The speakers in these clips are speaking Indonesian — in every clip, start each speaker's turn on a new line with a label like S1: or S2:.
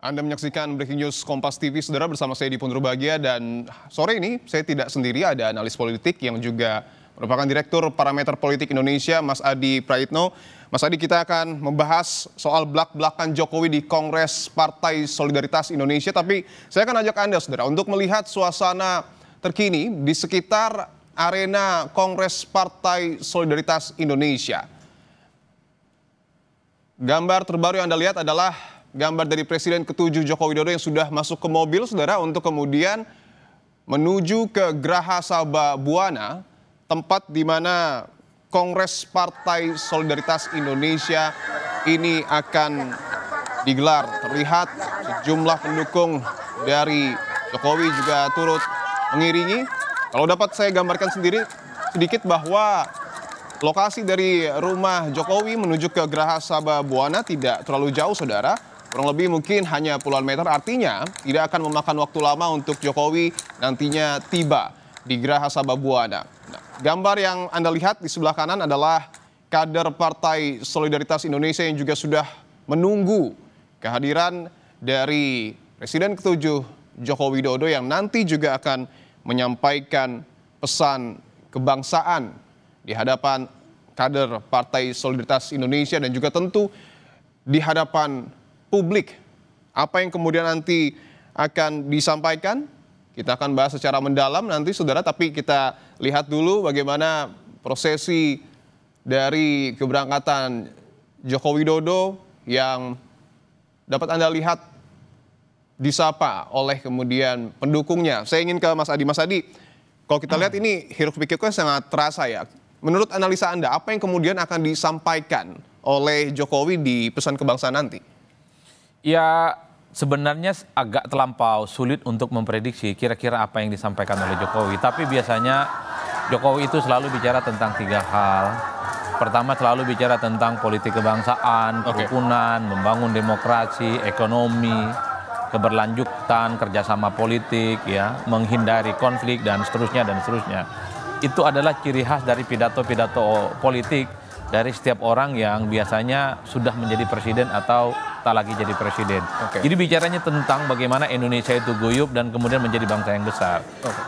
S1: Anda menyaksikan Breaking News Kompas TV, saudara, bersama saya Dipon Rubagia, dan sore ini saya tidak sendiri, ada analis politik yang juga merupakan Direktur Parameter Politik Indonesia, Mas Adi Praitno. Mas Adi, kita akan membahas soal belak-belakan Jokowi di Kongres Partai Solidaritas Indonesia, tapi saya akan ajak Anda, saudara, untuk melihat suasana terkini di sekitar arena Kongres Partai Solidaritas Indonesia. Gambar terbaru yang Anda lihat adalah gambar dari Presiden ke-7 Joko Widodo yang sudah masuk ke mobil, saudara, untuk kemudian menuju ke Geraha Sababwana, tempat di mana Kongres Partai Solidaritas Indonesia ini akan digelar. Terlihat sejumlah pendukung dari Jokowi juga turut mengiringi. Kalau dapat saya gambarkan sendiri sedikit bahwa lokasi dari rumah Jokowi menuju ke Geraha Sababwana tidak terlalu jauh, saudara. Kurang lebih mungkin hanya puluhan meter, artinya tidak akan memakan waktu lama untuk Jokowi nantinya tiba di Geraha Sababwana. Nah, gambar yang Anda lihat di sebelah kanan adalah kader Partai Solidaritas Indonesia yang juga sudah menunggu kehadiran dari Presiden ke-7 Joko Widodo yang nanti juga akan menyampaikan pesan kebangsaan di hadapan kader Partai Solidaritas Indonesia dan juga tentu di hadapan publik. Apa yang kemudian nanti akan disampaikan, kita akan bahas secara mendalam nanti, saudara, tapi kita lihat dulu bagaimana prosesi dari keberangkatan Joko Widodo yang dapat Anda lihat disapa oleh kemudian pendukungnya. Saya ingin ke Mas Adi. Mas Adi, kalau kita lihat ini hiruk pikuknya sangat terasa ya. Menurut analisa Anda, apa yang kemudian akan disampaikan oleh Jokowi di pesan kebangsaan nanti?
S2: Ya, sebenarnya agak terlampau sulit untuk memprediksi kira-kira apa yang disampaikan oleh Jokowi. Tapi biasanya Jokowi itu selalu bicara tentang tiga hal. Pertama, selalu bicara tentang politik kebangsaan, kerukunan, membangun demokrasi, ekonomi, keberlanjutan, kerjasama politik, ya, menghindari konflik dan seterusnya dan seterusnya. Itu adalah ciri khas dari pidato-pidato politik dari setiap orang yang biasanya sudah menjadi presiden atau tak lagi jadi presiden. Jadi bicaranya tentang bagaimana Indonesia itu guyup dan kemudian menjadi bangsa yang besar.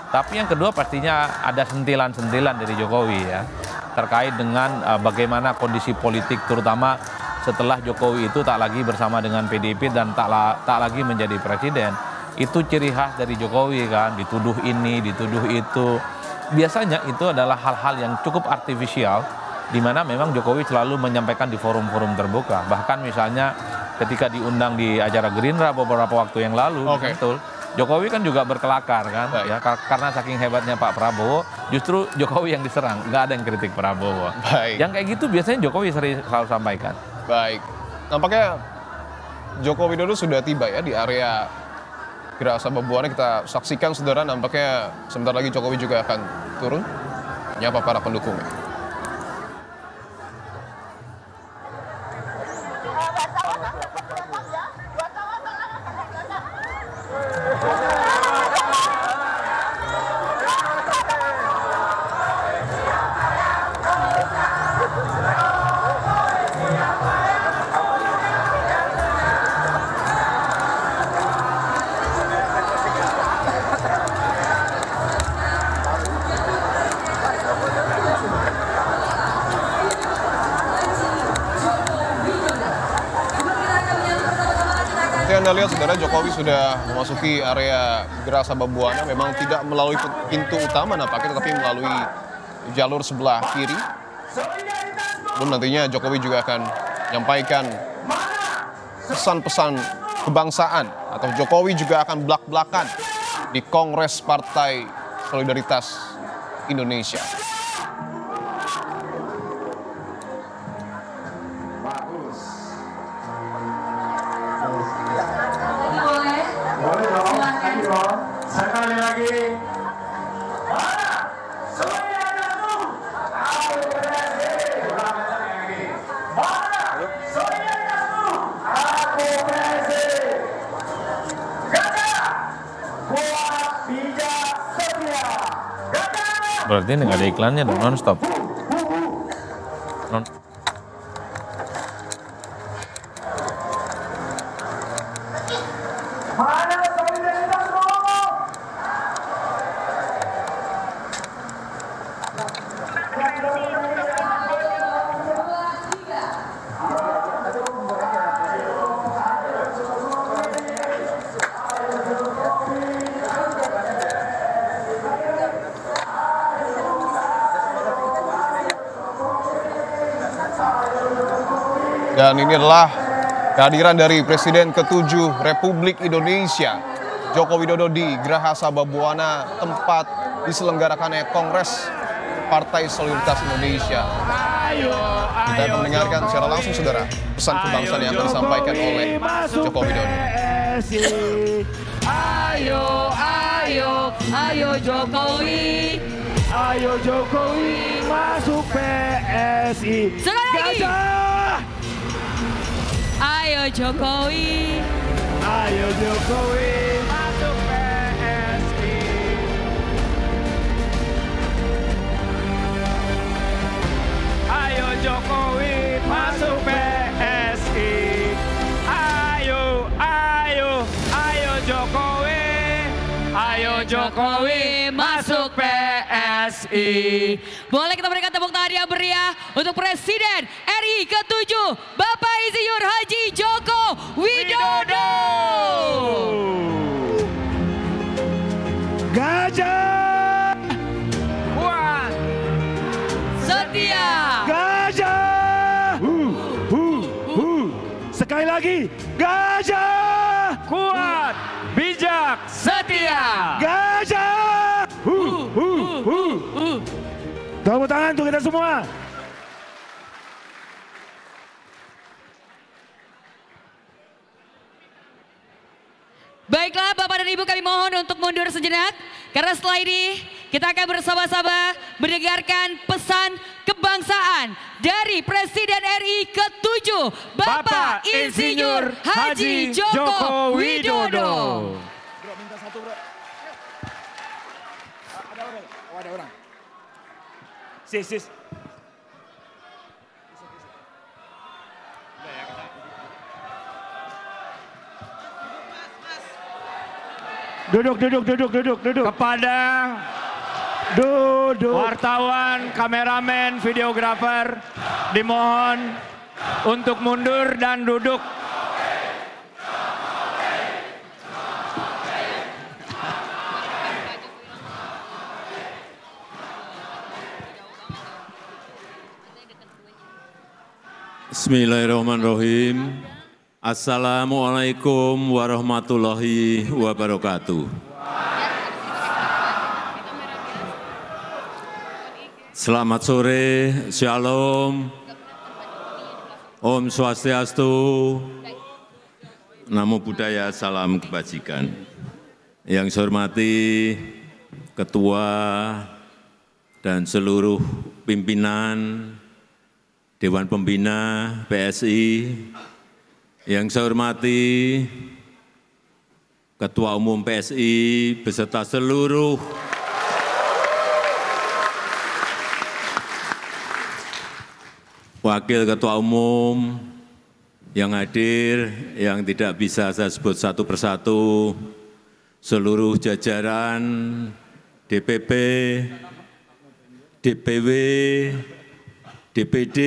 S2: Tapi yang kedua pastinya ada sentilan-sentilan dari Jokowi, ya, terkait dengan bagaimana kondisi politik terutama setelah Jokowi itu tak lagi bersama dengan PDIP dan tak lagi menjadi presiden. Itu ciri khas dari Jokowi, kan, dituduh ini, dituduh itu. Biasanya itu adalah hal-hal yang cukup artifisial, di mana memang Jokowi selalu menyampaikan di forum-forum terbuka. Bahkan misalnya ketika diundang di acara Gerindra beberapa waktu yang lalu, betul, Jokowi kan juga berkelakar, kan, ya, karena saking hebatnya Pak Prabowo, justru Jokowi yang diserang, nggak ada yang kritik Prabowo. Yang kayak gitu biasanya Jokowi selalu sampaikan.
S1: Baik, nampaknya Joko Widodo sudah tiba ya di area Geraha Sababwana. Kita saksikan, saudara, nampaknya sebentar lagi Jokowi juga akan turun menyapa para pendukungnya. Anda lihat, saudara, Jokowi sudah memasuki area Geraha Sababwana, memang tidak melalui pintu utama nampaknya, tetapi melalui jalur sebelah kiri. Belum nantinya Jokowi juga akan menyampaikan pesan-pesan kebangsaan, atau Jokowi juga akan belak-belakan di Kongres Partai Solidaritas Indonesia.
S3: Sekali lagi,
S2: berarti ini nggak ada iklannya dong, non-stop.
S1: Dan ini adalah kehadiran dari Presiden ke-7 Republik Indonesia, Joko Widodo di Geraha Sababwana, tempat diselenggarakannya Kongres Partai Solidaritas Indonesia. Kita akan mendengarkan secara langsung, saudara, pesan kebangsaan yang akan disampaikan oleh Joko Widodo.
S4: Ayo Jokowi.
S3: Ayo Jokowi masuk PSI.
S4: Sekali lagi.
S3: Gajah.
S4: Ayo Jokowi.
S3: Ayo Jokowi masuk PSI. Ayo Jokowi masuk PSI. Ayo Jokowi. Ayo Jokowi masuk PSI.
S4: Boleh kita berikan tepuk tangan yang meriah untuk Presiden RI ke-7 Bapak Insinyur Haji Joko Widodo.
S3: Gajah.
S4: Kuat. Setia.
S3: Gajah. Sekali lagi. Gajah.
S5: Kuat, bijak,
S4: Setia.
S3: Gajah. Tepuk tangan untuk kita semua.
S4: Baiklah Bapak dan Ibu, kami mohon untuk mundur sejenak. Karena setelah ini kita akan bersama-sama mendengarkan pesan kebangsaan dari Presiden RI ke-7 Bapak Insinyur Haji Joko Widodo.
S3: Bro, minta satu bro. Ada orang? Oh ada orang. Sis. Duduk.
S5: kepada
S3: Duduk.
S5: wartawan, kameramen, videografer dimohon untuk mundur dan duduk.
S6: Bismillahirrahmanirrahim. Assalamualaikum warahmatullahi wabarakatuh. Selamat sore, Shalom, Om Swastiastu, Namo Buddhaya, Salam Kebajikan. Yang saya hormati Ketua dan seluruh pimpinan Dewan Pembina PSI, yang saya hormati Ketua Umum PSI beserta seluruh Wakil Ketua Umum yang hadir, yang tidak bisa saya sebut satu persatu, seluruh jajaran DPP, DPW, DPD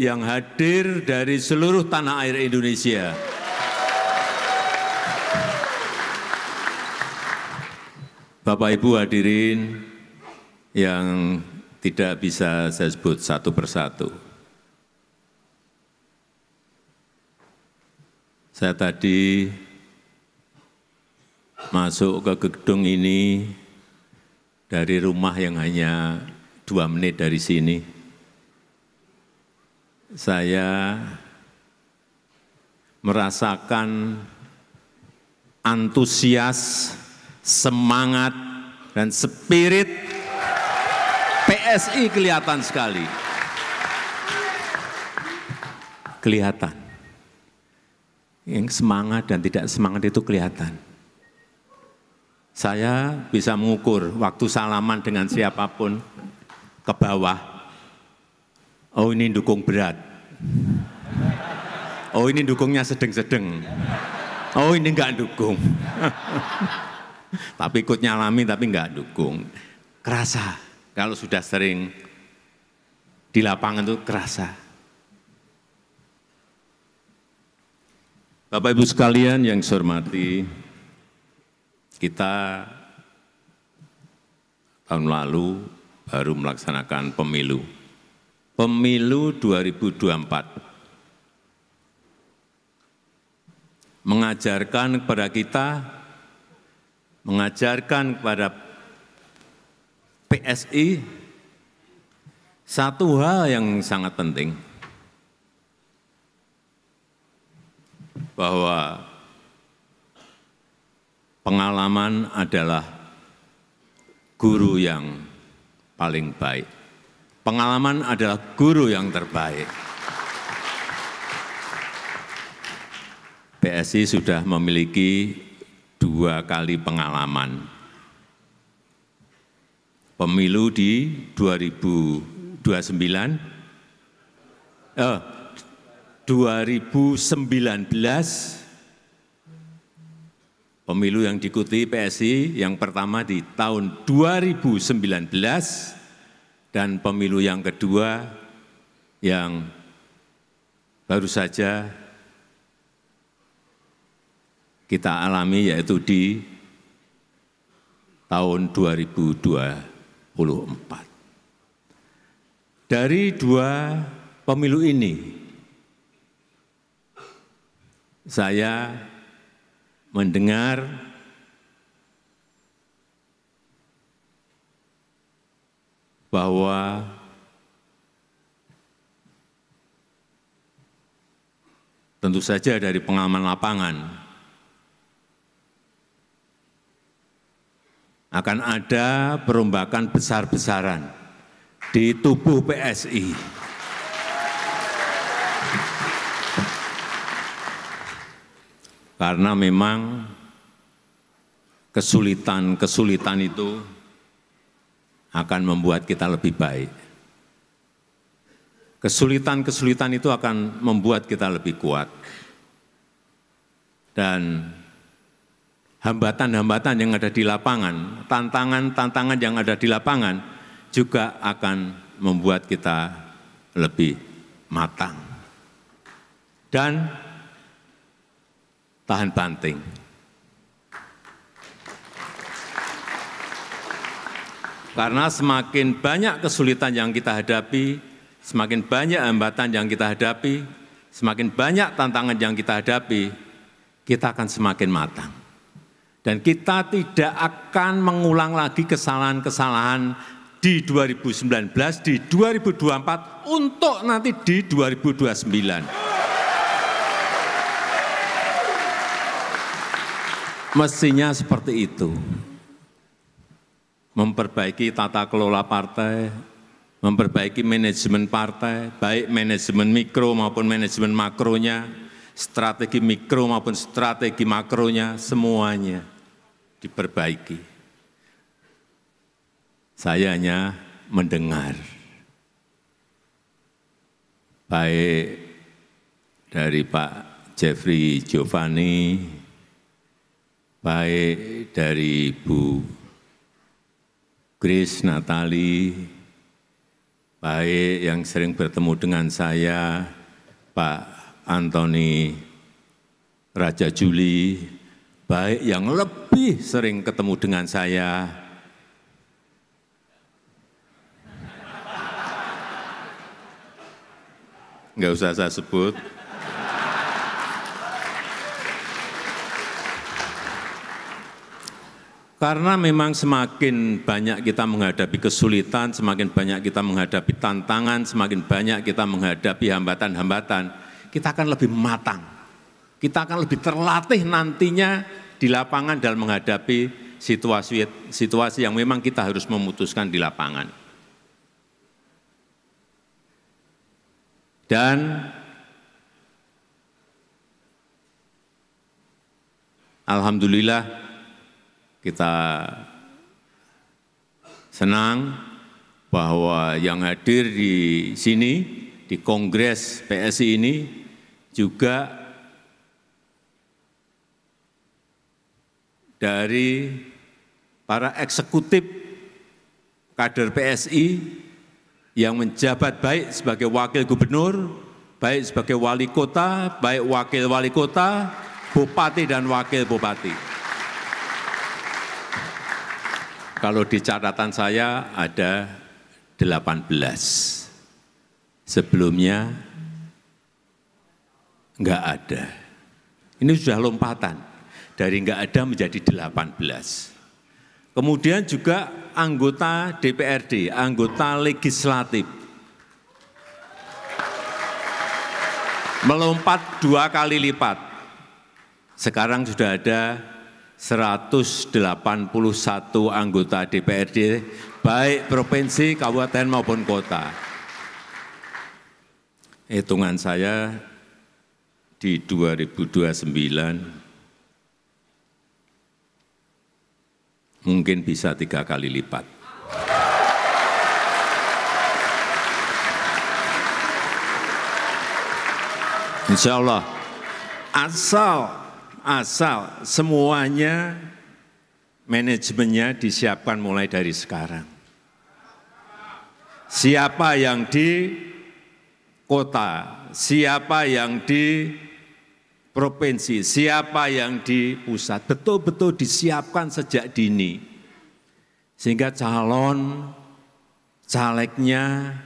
S6: yang hadir dari seluruh tanah air Indonesia. Bapak Ibu hadirin yang tidak bisa saya sebut satu persatu. Saya tadi masuk ke gedung ini dari rumah yang hanya 2 menit dari sini. Saya merasakan antusias, semangat, dan spirit PSI kelihatan sekali. Kelihatan. Yang semangat dan tidak semangat itu kelihatan. Saya bisa mengukur waktu salaman dengan siapapun ke bawah. Oh ini dukung berat. Oh ini dukungnya sedang-sedang. Oh ini enggak dukung. Tapi ikut nyalami tapi enggak dukung. Kerasa kalau sudah sering di lapangan itu kerasa. Bapak Ibu sekalian yang saya hormati, kita tahun lalu baru melaksanakan pemilu. Pemilu 2024. mengajarkan kepada kita, mengajarkan kepada PSI satu hal yang sangat penting, bahwa pengalaman adalah guru yang paling baik. Pengalaman adalah guru yang terbaik. PSI sudah memiliki 2 kali pengalaman. Pemilu di 2019, pemilu yang diikuti PSI yang pertama di tahun 2019 dan pemilu yang kedua yang baru saja kita alami yaitu di tahun 2024. Dari 2 pemilu ini, saya mendengar bahwa tentu saja dari pengalaman lapangan akan ada perombakan besar-besaran di tubuh PSI. Karena memang kesulitan-kesulitan itu akan membuat kita lebih baik. Kesulitan-kesulitan itu akan membuat kita lebih kuat. Dan hambatan-hambatan yang ada di lapangan, tantangan-tantangan yang ada di lapangan juga akan membuat kita lebih matang dan tahan banting. Karena semakin banyak kesulitan yang kita hadapi, semakin banyak hambatan yang kita hadapi, semakin banyak tantangan yang kita hadapi, kita akan semakin matang. Dan kita tidak akan mengulang lagi kesalahan-kesalahan di 2019, di 2024, untuk nanti di 2029. Mestinya seperti itu. Memperbaiki tata kelola partai, memperbaiki manajemen partai, baik manajemen mikro maupun manajemen makronya, strategi mikro maupun strategi makronya, semuanya diperbaiki. Saya hanya mendengar, baik dari Pak Jeffrey Giovanni, baik dari Bu Grace Natali, baik yang sering bertemu dengan saya, Pak Antoni Raja Juli, baik yang lebih sering ketemu dengan saya, nggak usah saya sebut, karena memang semakin banyak kita menghadapi kesulitan, semakin banyak kita menghadapi tantangan, semakin banyak kita menghadapi hambatan-hambatan, kita akan lebih matang. Kita akan lebih terlatih nantinya di lapangan dalam menghadapi situasi yang memang kita harus memutuskan di lapangan. Dan alhamdulillah kita senang bahwa yang hadir di sini, di Kongres PSI ini juga dari para eksekutif kader PSI yang menjabat baik sebagai wakil gubernur, baik sebagai wali kota, baik wakil wali kota, bupati dan wakil bupati. Kalau di catatan saya ada 18. Sebelumnya enggak ada. Ini sudah lompatan dari nggak ada menjadi 18. Kemudian juga anggota DPRD, anggota legislatif. Melompat 2 kali lipat. Sekarang sudah ada 181 anggota DPRD, baik provinsi, kabupaten maupun kota. Hitungan saya di 2029 mungkin bisa 3 kali lipat. Insya Allah, asal semuanya manajemennya disiapkan mulai dari sekarang. Siapa yang di kota, siapa yang di provinsi, siapa yang di pusat, betul-betul disiapkan sejak dini. Sehingga calon, calegnya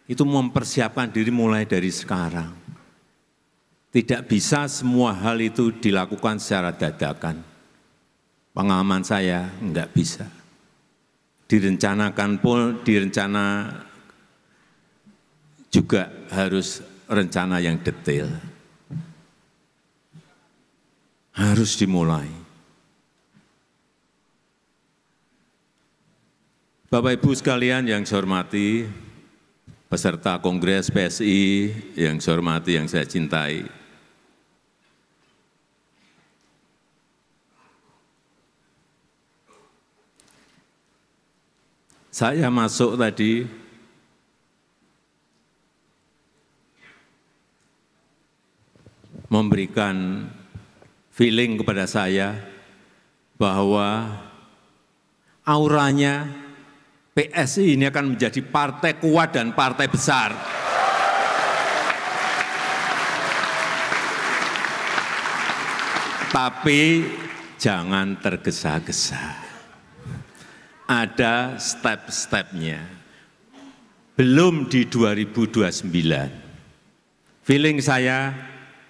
S6: itu mempersiapkan diri mulai dari sekarang. Tidak bisa semua hal itu dilakukan secara dadakan. Pengalaman saya enggak bisa. Direncanakan pun, direncana juga harus rencana yang detail. Harus dimulai. Bapak Ibu sekalian yang saya hormati, peserta Kongres PSI yang saya hormati, yang saya cintai. Saya masuk tadi memberikan feeling kepada saya bahwa auranya PSI ini akan menjadi partai kuat dan partai besar. Tapi jangan tergesa-gesa. Ada step-stepnya. Belum di 2029. Feeling saya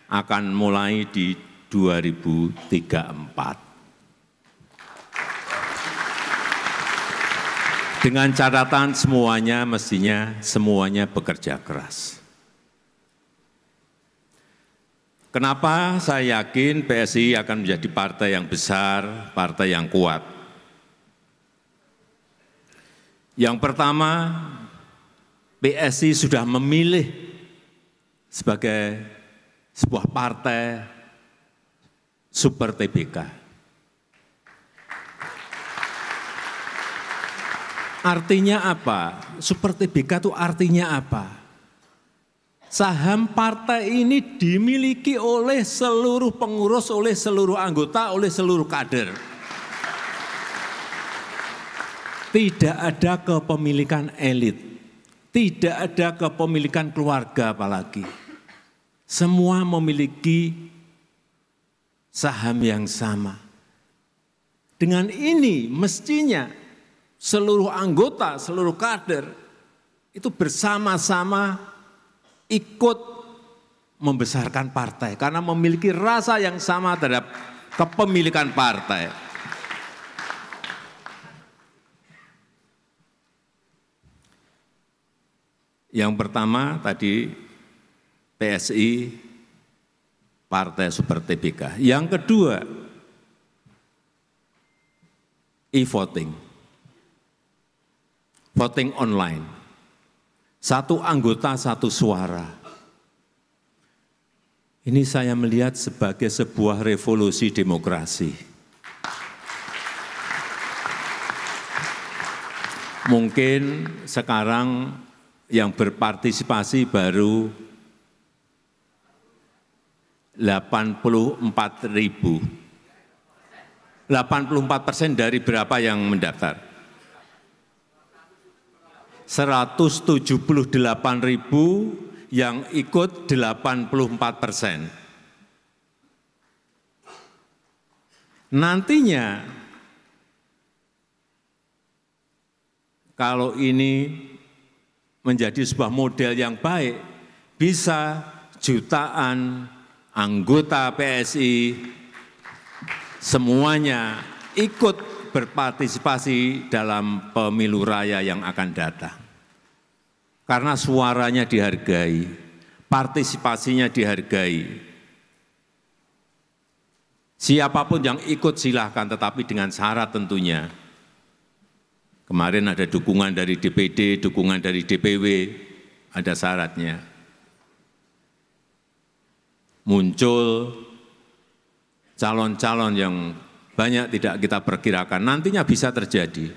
S6: akan mulai di 2034. Dengan catatan semuanya mestinya semuanya bekerja keras. Kenapa saya yakin PSI akan menjadi partai yang besar, partai yang kuat? Yang pertama, PSI sudah memilih sebagai sebuah partai super TBK. Artinya apa? Super TBK itu artinya apa? Saham partai ini dimiliki oleh seluruh pengurus, oleh seluruh anggota, oleh seluruh kader. Tidak ada kepemilikan elit, tidak ada kepemilikan keluarga apalagi. Semua memiliki saham yang sama. Dengan ini mestinya seluruh anggota, seluruh kader itu bersama-sama ikut membesarkan partai karena memiliki rasa yang sama terhadap kepemilikan partai. Yang pertama tadi PSI partai super TBK. Yang kedua e-voting. Voting online, satu anggota satu suara. Ini saya melihat sebagai sebuah revolusi demokrasi. Mungkin sekarang yang berpartisipasi baru 84.000. 84% dari berapa yang mendaftar? 178.000 yang ikut 84%. Nantinya kalau ini menjadi sebuah model yang baik, bisa jutaan anggota PSI, semuanya ikut berpartisipasi dalam pemilu raya yang akan datang. Karena suaranya dihargai, partisipasinya dihargai. Siapapun yang ikut silahkan, tetapi dengan syarat tentunya. Kemarin ada dukungan dari DPD, dukungan dari DPW, ada syaratnya. Muncul calon-calon yang banyak tidak kita perkirakan, nantinya bisa terjadi.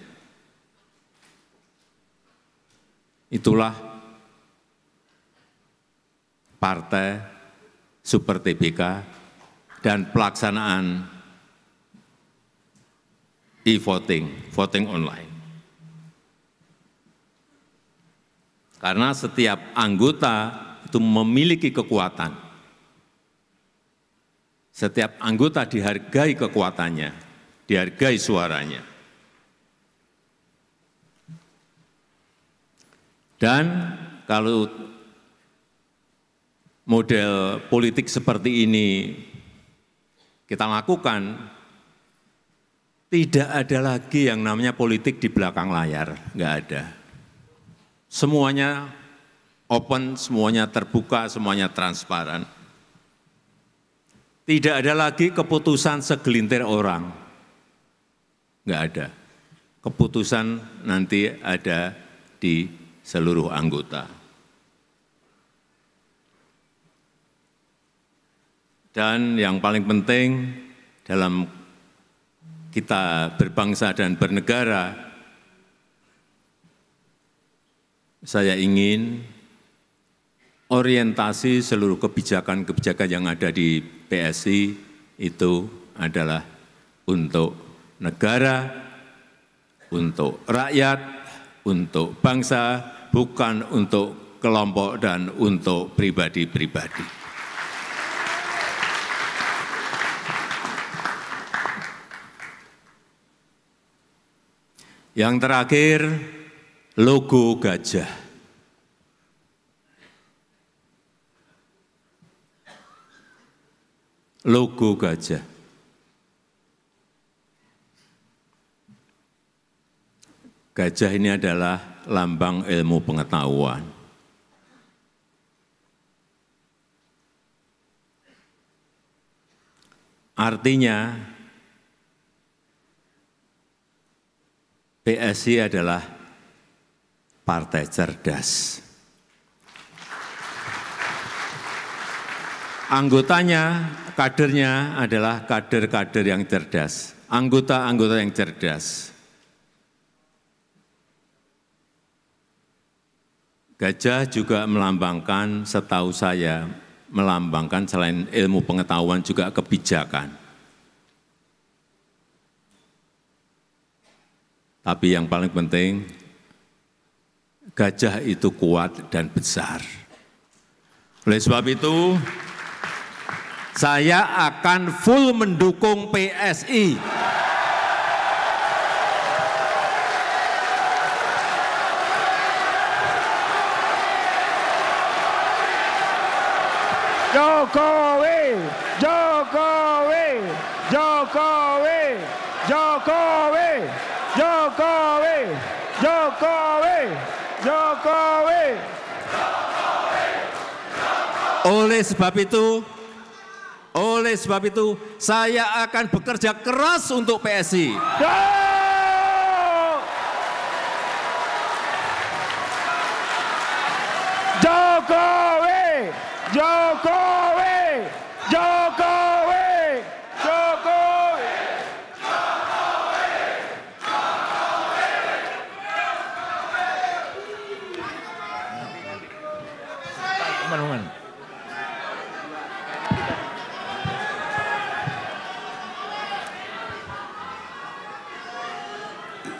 S6: Itulah partai Super TBK dan pelaksanaan e-voting, voting online. Karena setiap anggota itu memiliki kekuatan. Setiap anggota dihargai kekuatannya, dihargai suaranya. Dan kalau model politik seperti ini kita lakukan, tidak ada lagi yang namanya politik di belakang layar, nggak ada. Semuanya open, semuanya terbuka, semuanya transparan. Tidak ada lagi keputusan segelintir orang, nggak ada. Keputusan nanti ada di seluruh anggota. Dan yang paling penting dalam kita berbangsa dan bernegara, saya ingin orientasi seluruh kebijakan-kebijakan yang ada di PSI itu adalah untuk negara, untuk rakyat, untuk bangsa, bukan untuk kelompok dan untuk pribadi-pribadi. Yang terakhir, logo gajah. Logo gajah. Gajah ini adalah lambang ilmu pengetahuan. Artinya, PSI adalah partai cerdas. Anggotanya, kadernya adalah kader-kader yang cerdas, anggota-anggota yang cerdas. Gajah juga melambangkan, setahu saya, melambangkan selain ilmu pengetahuan juga kebijakan. Tapi yang paling penting, gajah itu kuat dan besar. Oleh sebab itu, saya akan full mendukung PSI.
S5: Jokowi, Jokowi, Jokowi, Jokowi, Jokowi, Jokowi, Jokowi.
S6: Oleh sebab itu, saya akan bekerja keras untuk PSI.
S5: Jokowi, Jokowi, Jokowi, Jokowi.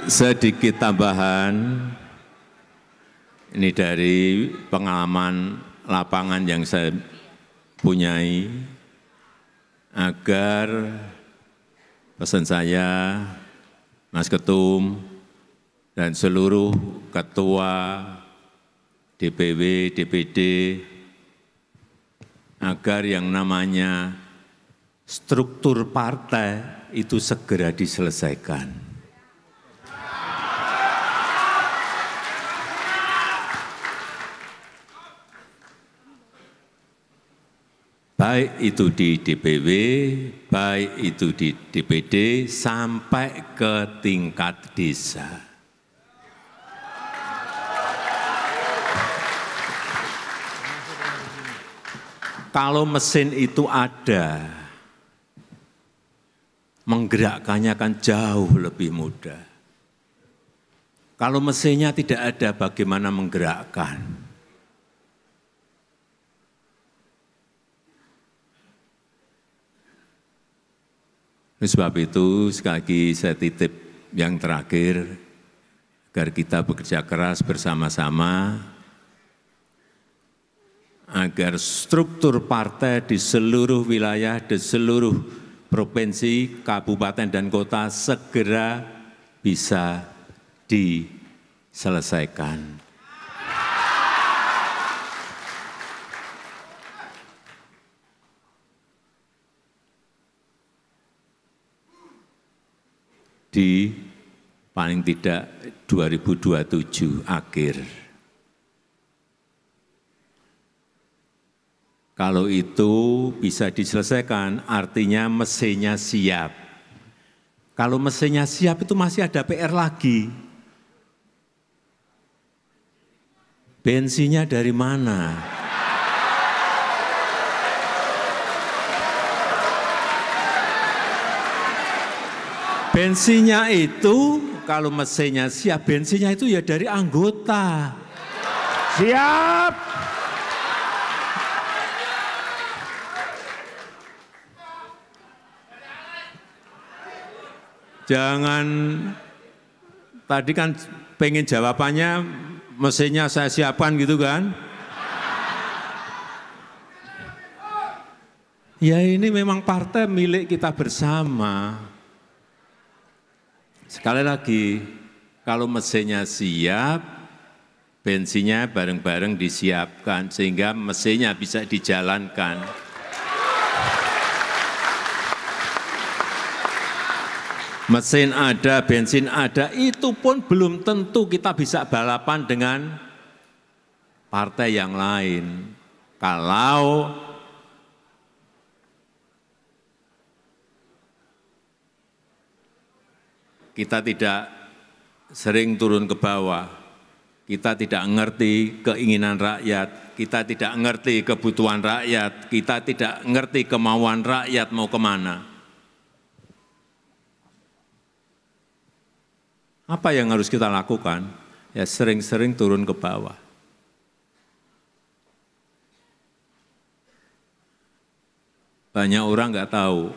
S6: Sedikit tambahan, ini dari pengalaman lapangan yang saya punyai, agar pesan saya, Mas Ketum, dan seluruh ketua DPW, DPD, agar yang namanya struktur partai itu segera diselesaikan. Baik itu di DPW, baik itu di DPD, sampai ke tingkat desa. Kalau mesin itu ada, menggerakkannya akan jauh lebih mudah. Kalau mesinnya tidak ada, bagaimana menggerakkan? Oleh sebab itu, sekali lagi saya titip yang terakhir, agar kita bekerja keras bersama-sama, agar struktur partai di seluruh wilayah, di seluruh provinsi, kabupaten, dan kota segera bisa diselesaikan. Di paling tidak 2027 akhir. Kalau itu bisa diselesaikan, artinya mesinnya siap. Kalau mesinnya siap itu masih ada PR lagi. Bensinnya dari mana? Bensinnya itu, kalau mesinnya siap, bensinnya itu ya dari anggota.
S5: Siap.
S6: Jangan, tadi kan pengen jawabannya mesinnya saya siapkan gitu kan. Ya ini memang partai milik kita bersama. Sekali lagi, kalau mesinnya siap, bensinnya bareng-bareng disiapkan sehingga mesinnya bisa dijalankan. Mesin ada, bensin ada, itu pun belum tentu kita bisa balapan dengan partai yang lain. Kalau kita tidak sering turun ke bawah, kita tidak mengerti keinginan rakyat, kita tidak mengerti kebutuhan rakyat, kita tidak mengerti kemauan rakyat mau kemana. Apa yang harus kita lakukan? Ya sering-sering turun ke bawah. Banyak orang nggak tahu.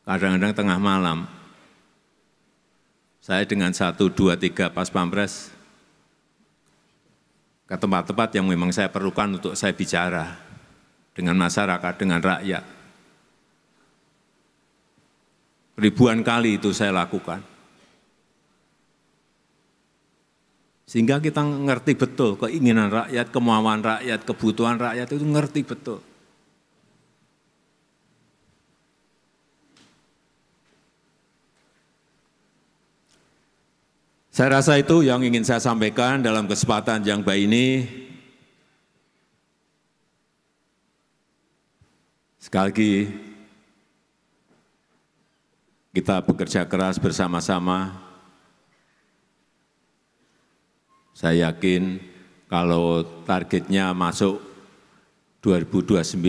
S6: Kadang-kadang tengah malam, saya dengan 1, 2, 3 pas pampres ke tempat-tempat yang memang saya perlukan untuk saya bicara dengan masyarakat, dengan rakyat. Ribuan kali itu saya lakukan. Sehingga kita ngerti betul keinginan rakyat, kemauan rakyat, kebutuhan rakyat itu ngerti betul. Saya rasa itu yang ingin saya sampaikan dalam kesempatan yang baik ini. Sekali lagi, kita bekerja keras bersama-sama. Saya yakin kalau targetnya masuk 2029,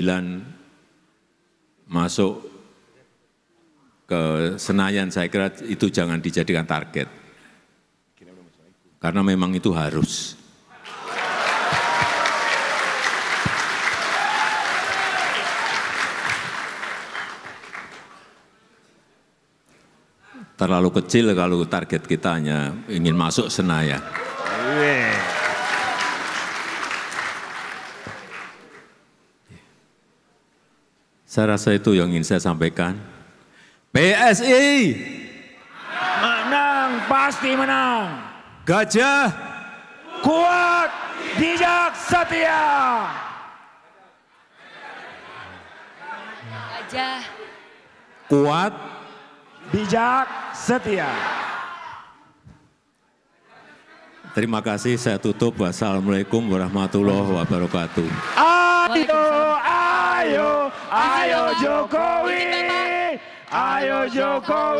S6: masuk ke Senayan, saya kira itu jangan dijadikan target. Karena memang itu harus. Terlalu kecil kalau target kita hanya ingin masuk Senayan. Saya rasa itu yang ingin saya sampaikan. PSI
S5: Menang, pasti menang.
S6: Gajah
S5: Kuat, bijak, setia.
S4: Gajah.
S6: Kuat,
S5: Bijak, setia.
S6: terima kasih, saya tutup. Wassalamualaikum warahmatullahi wabarakatuh.
S5: Ayo Jokowi. Ayo Jokowi.